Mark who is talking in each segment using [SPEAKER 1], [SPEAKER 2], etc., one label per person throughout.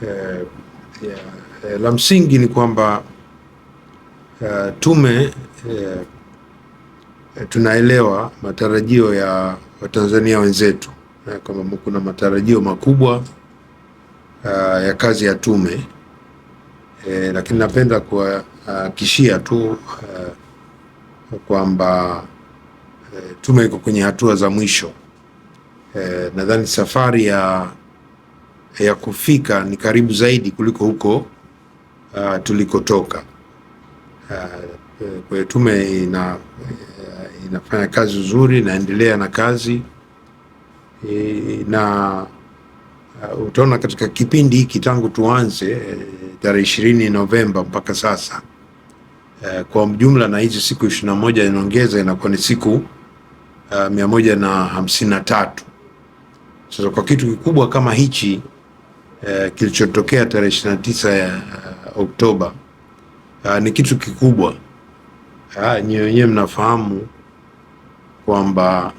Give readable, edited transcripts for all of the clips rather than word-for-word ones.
[SPEAKER 1] eh, la msingi ni kwamba tume tunaelewa matarajio ya Watanzania wenzetu kwamba kuna matarajio makubwa ya kazi ya tume lakini napenda kuhakikishia tu kwamba tume iko kwenye hatua za mwisho. Nadhani safari ya kufika ni karibu zaidi kuliko huko tulikotoka. Kwa hiyo tume inafanya kazi nzuri, inaendelea na kazi na utaona katika kipindi hiki tangu tuanze tarehe 20 Novemba mpaka sasa kwa jumla, na hizi siku 21 inaongeza, inakuwa ni siku 153. Sasa kwa kitu kikubwa kama hichi kilichotokea tarehe 29 ya Oktoba ni kitu kikubwa. Nyinyi wenyewe mnafahamu kwamba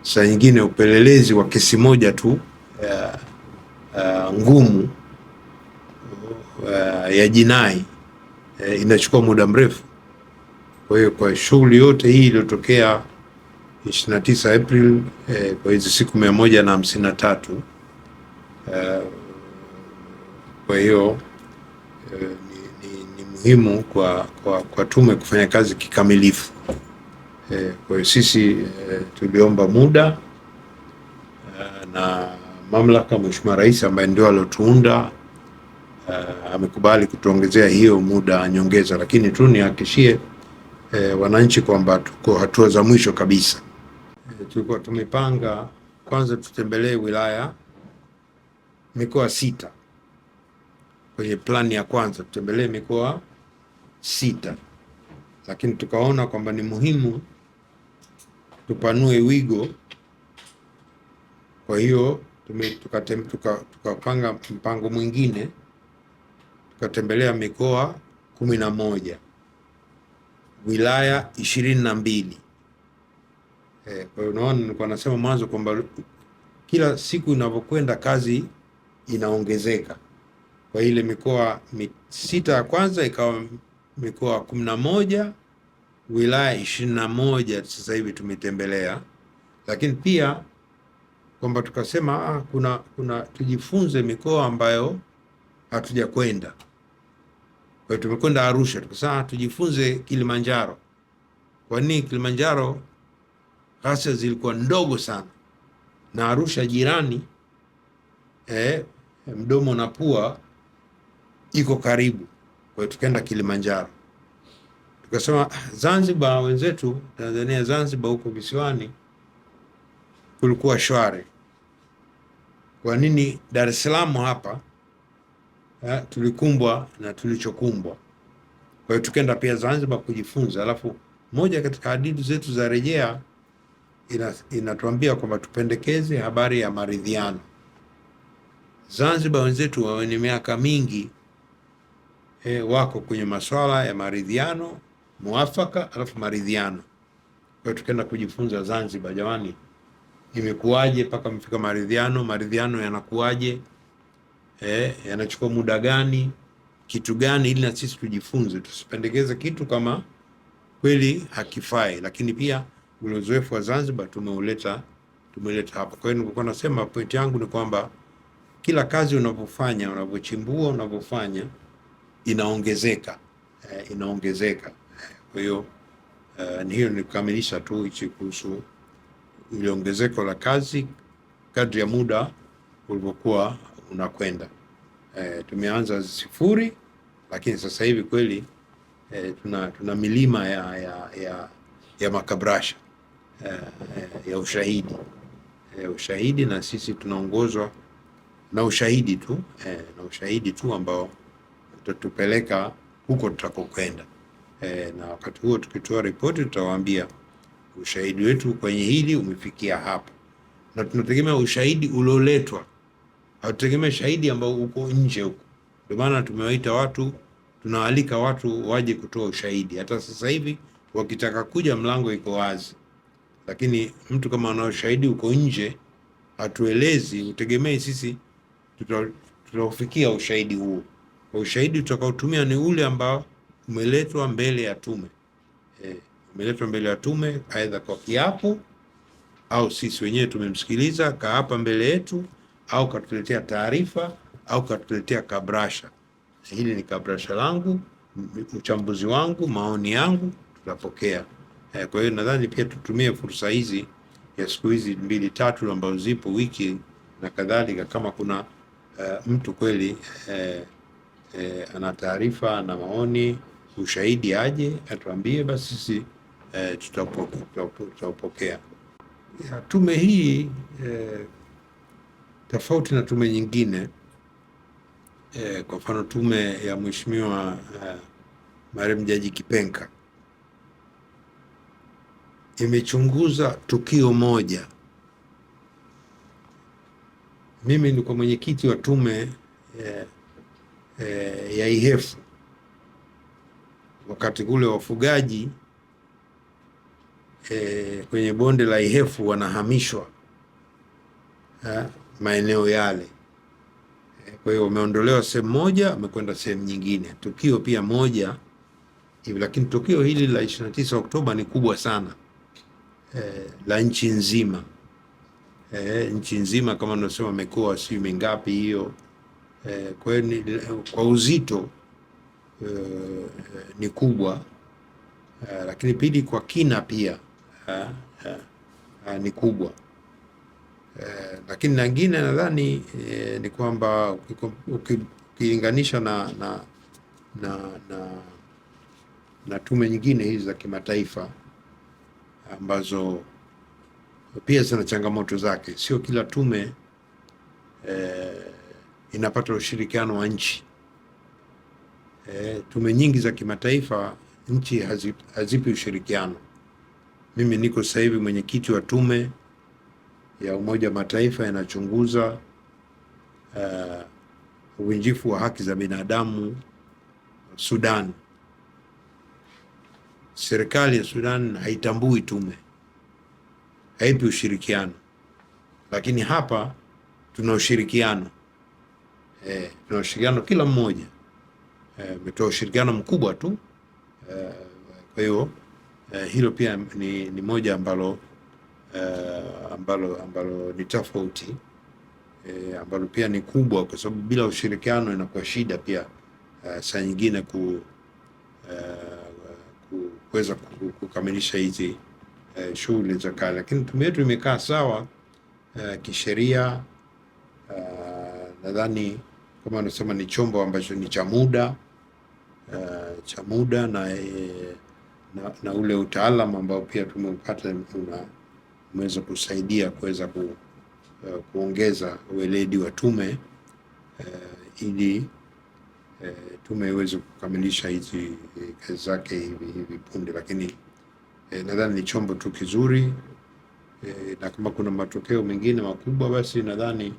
[SPEAKER 1] saa nyingine upelelezi wa kesi moja tu ngumu ya jinai inachukua muda mrefu. Kwa hiyo kwa shughuli yote hii iliyotokea 29 April kwa hizi siku 153 kwa hiyo ni muhimu kwa tume kufanya kazi kikamilifu. Kwa hiyo sisi tuliomba muda na mamlaka, Mheshimiwa Rais ambaye ndio alotuunda amekubali kutuongezea hiyo muda nyongeza, lakini tu nihakikishie wananchi kwamba tuko hatua za mwisho kabisa. Tulikuwa tumepanga kwanza tutembelee mikoa 6 kwenye plani ya kwanza, tutembelee mikoa 6, lakini tukaona kwamba ni muhimu tupanue wigo. Kwa hiyo tukapanga mpango mwingine, tukatembelea mikoa 11, wilaya 22. Kwa hiyo unaona, nilikuwa nasema mwanzo kwamba kila siku inavyokwenda kazi inaongezeka. Kwa ile mikoa 6 ya kwanza ikawa mikoa 11, wilaya 21 sasa hivi tumetembelea, lakini pia kwamba tukasema kuna tujifunze mikoa ambayo hatuja kwenda. Kwa hiyo tumekwenda Arusha, tukasema tujifunze Kilimanjaro. Kwa nini Kilimanjaro ghasia zilikuwa ndogo sana na Arusha jirani mdomo na pua iko karibu. Kwa hiyo tukaenda Kilimanjaro. Tukasema Zanzibar, wenzetu Tanzania Zanzibar huko visiwani kulikuwa shwari, kwa nini Dar es Salaam hapa tulikumbwa na tulichokumbwa? Kwa hiyo tukaenda pia Zanzibar kujifunza. Alafu moja katika hadidu zetu za rejea inatuambia kwamba tupendekeze habari ya maridhiano. Zanzibar wenzetu wenye miaka mingi wako kwenye masuala ya maridhiano, muafaka, alafu maridhiano. Kwa hiyo tukaenda kujifunza Zanzibar, jamani, imekuwaje mpaka mfika maridhiano? Maridhiano yanakuwaje? Yanachukua muda gani? Kitu gani? Ili na sisi tujifunze, tusipendekeze kitu kama kweli hakifai. Lakini pia ule uzoefu wa Zanzibar tumeleta hapa. Kwa hiyo nilikuwa nasema, point yangu ni kwamba kila kazi unavyofanya, unavyochimbua, unavyofanya inaongezeka. Kwa hiyo ni hiyo, ni kukamilisha tu hichi kuhusu ile ongezeko la kazi kadri ya muda ulivyokuwa unakwenda. Tumeanza 0, lakini sasa hivi kweli tuna milima ya makabrasha ya ushahidi, na sisi tunaongozwa na ushahidi tu ambao utatupeleka huko tutakokwenda. Na wakati huo tukitoa ripoti tutawaambia ushahidi wetu kwenye hili umefikia hapa, na tunategemea ushahidi ulioletwa, hatutegemea shahidi ambao uko nje huko. Ndio maana tunawaalika watu waje kutoa ushahidi. Hata sasa hivi wakitaka kuja, mlango iko wazi, lakini mtu kama ana ushahidi uko nje hatuelezi, utegemei sisi tutafikia ushahidi huo. Ushahidi tutakaotumia ni ule ambao umeletwa mbele ya tume, umeletwa mbele ya tume aidha kwa kiapo au sisi wenyewe tumemsikiliza kaapa mbele yetu, au katuletea taarifa au katuletea kabrasha. Hili ni kabrasha langu, uchambuzi wangu, maoni yangu, tutapokea. Kwa hiyo nadhani pia tutumie fursa hizi ya siku hizi 2-3 ambazo zipo, wiki na kadhalika, kama kuna mtu kweli ana taarifa na maoni, ushahidi, aje atuambie, basi sisi tutapokea. Tume hii tofauti na tume nyingine, kwa mfano tume ya Mheshimiwa marehemu Jaji Kipenka imechunguza tukio moja. Mimi nilikuwa mwenyekiti wa tume ya IHEFU wakati kule wafugaji kwenye bonde la IHEFU wanahamishwa maeneo yale. Kwa hiyo wameondolewa sehemu moja, wamekwenda sehemu nyingine. Tukio pia moja hivi, lakini tukio hili la 29 Oktoba ni kubwa sana, la nchi nzima. Nchi nzima kama unasema mikoa si mingapi hiyo. Kwa hiyo kwa uzito ni kubwa, lakini pili kwa kina pia ni kubwa. Lakini nyingine nadhani ni kwamba ukilinganisha na tume nyingine hizi za kimataifa ambazo pia zina changamoto zake, sio kila tume inapata ushirikiano wa nchi. Tume nyingi za kimataifa nchi hazipi ushirikiano. Mimi niko sasa hivi mwenyekiti wa tume ya Umoja wa Mataifa yanachunguza uvunjifu wa haki za binadamu Sudan. Serikali ya Sudan haitambui tume, haipi ushirikiano, lakini hapa tuna ushirikiano. Tuna ushirikiano, kila mmoja umetoa ushirikiano mkubwa tu. Kwa hiyo hilo pia ni moja ambalo ni tofauti, ambalo pia ni kubwa, kwa sababu bila ushirikiano inakuwa shida pia saa nyingine kuweza kukamilisha hizi shughuli za kazi. Lakini tume yetu imekaa sawa kisheria. Nadhani kama anasema ni chombo ambacho ni cha muda na ule utaalamu ambao pia tumeupata umeweza kusaidia kuweza kuongeza weledi wa tume ili tume iweze kukamilisha hizi kazi zake hivi punde. Lakini nadhani ni chombo tu kizuri, na kama kuna matokeo mengine makubwa, basi nadhani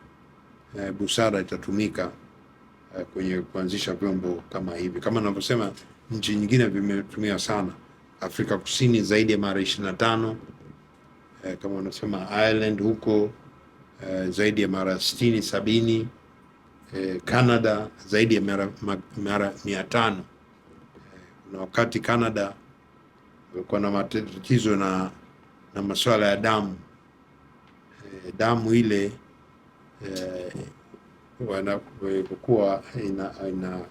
[SPEAKER 1] busara itatumika kwenye kuanzisha vyombo kama hivi. Kama ninavyosema, nchi nyingine vimetumia sana. Afrika Kusini zaidi ya mara 25, kama unasema Ireland huko zaidi ya mara 60-70, Canada zaidi ya mara 500. Na wakati Canada walikuwa na matatizo na masuala ya damu ile wanapokuwa ina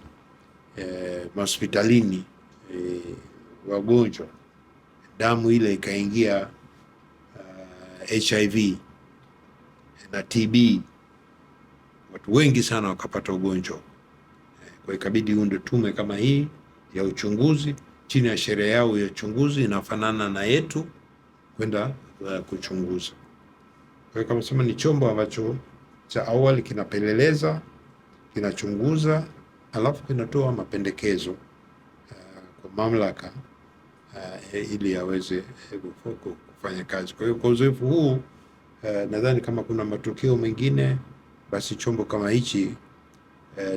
[SPEAKER 1] hospitalini wagonjwa, damu ile ikaingia HIV na TB, watu wengi sana wakapata ugonjwa. Kwa ikabidi uunde tume kama hii ya uchunguzi chini ya sheria yao ya uchunguzi inafanana na yetu, kwenda kuchunguza. Kwa hiyo kama sema ni chombo ambacho cha awali kinapeleleza, kinachunguza, alafu kinatoa mapendekezo kwa mamlaka ili aweze kufanya kazi. Kwa hiyo kwa uzoefu huu nadhani kama kuna matukio mengine, basi chombo kama hichi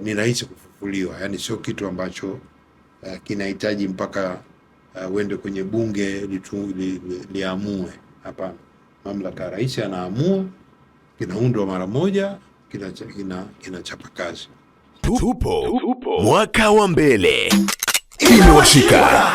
[SPEAKER 1] ni rahisi kufufuliwa. Yani sio kitu ambacho kinahitaji mpaka uende kwenye bunge liamue. Hapana, mamlaka rais anaamua, kinaundwa mara moja, kinachapa kazi.
[SPEAKER 2] Tupo mwaka wa mbele, imewashika.